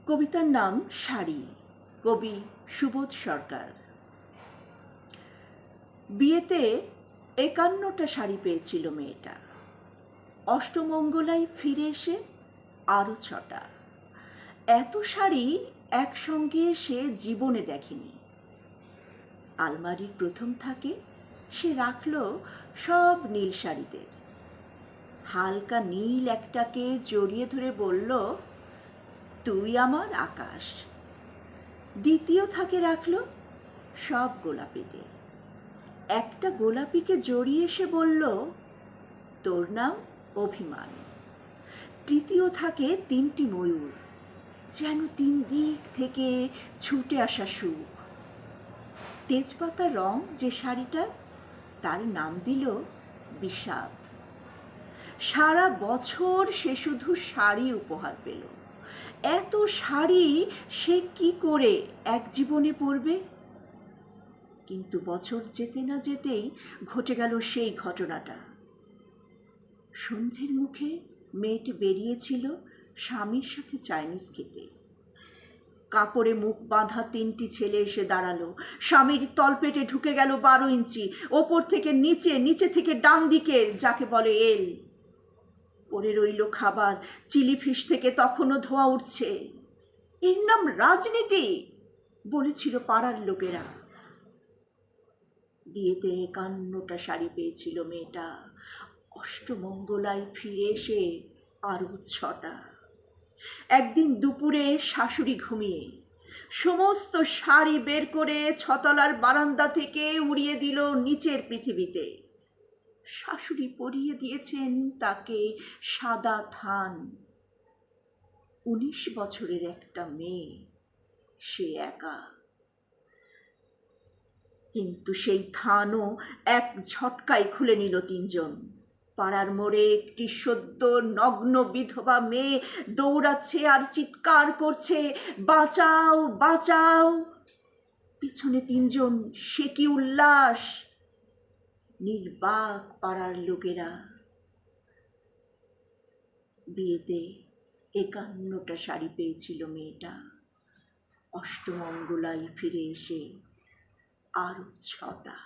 কবিতার নাম শাড়ি, কবি সুবোধ সরকার। বিয়েতে ৫১টা শাড়ি পেয়েছিল মেয়েটা। অষ্টমঙ্গলায় ফিরে এসে আরও ৬টা। এত শাড়ি একসঙ্গে সে জীবনে দেখেনি। আলমারির প্রথম থাকে সে রাখল সব নীল শাড়িদের। হালকা নীল একটাকে জড়িয়ে ধরে বলল, তুই আমার আকাশ। দ্বিতীয় থাকে রাখল সব গোলাপিদের। একটা গোলাপিকে জড়িয়ে এসে বলল, তোর নাম অভিমান। তৃতীয় থাকে ৩টি ময়ূর, যেন ৩ দিক থেকে ছুটে আসা সুখ। তেজপাতা রং যে শাড়িটার, তার নাম দিল বিষাদ। সারা বছর সে শুধু শাড়ি উপহার পেল। এত শাড়ি সে কি করে এক জীবনে পরবে? কিন্তু বছর যেতে না যেতেই ঘটে গেল সেই ঘটনাটা। সন্ধ্যের মুখে মেয়েটি বেরিয়েছিল স্বামীর সাথে চাইনিজ খেতে। কাপড়ে মুখ বাঁধা ৩টি ছেলে এসে দাঁড়ালো। স্বামীর তলপেটে ঢুকে গেল ১২ ইঞ্চি, ওপর থেকে নিচে, নিচে থেকে ডান দিকে, যাকে বলে এল। পড়ে রইল খাবার, চিলি ফিশ থেকে তখনও ধোঁয়া উঠছে। এর নাম রাজনীতি, বলেছিল পাড়ার লোকেরা। বিয়েতে ৫১টা শাড়ি পেয়েছিল মেয়েটা। অষ্টমঙ্গলায় ফিরে এসে আরও ৬টা। একদিন দুপুরে শাশুড়ি ঘুমিয়ে সমস্ত শাড়ি বের করে ৬তলার বারান্দা থেকে উড়িয়ে দিল নিচের পৃথিবীতে। শাশুড়ি পরিয়ে দিয়েছেন তাকে সাদা থান। ১৯ বছরের একটা মেয়ে, সে একা। কিন্তু সেই থানও এক ঝটকায় খুলে নিল ৩ জন। পাড়ার মোড়ে একটি সদ্য নগ্ন বিধবা মেয়ে দৌড়াচ্ছে আর চিৎকার করছে, বাঁচাও বাঁচাও। পিছনে ৩ জন, সে কি উল্লাস! নির্বাক পাড়ার লোকেরা। বিয়েতে ৫১টা শাড়ি পেয়েছিল মেয়েটা। অষ্টমঙ্গলায় ফিরে এসে আরও ৬টা।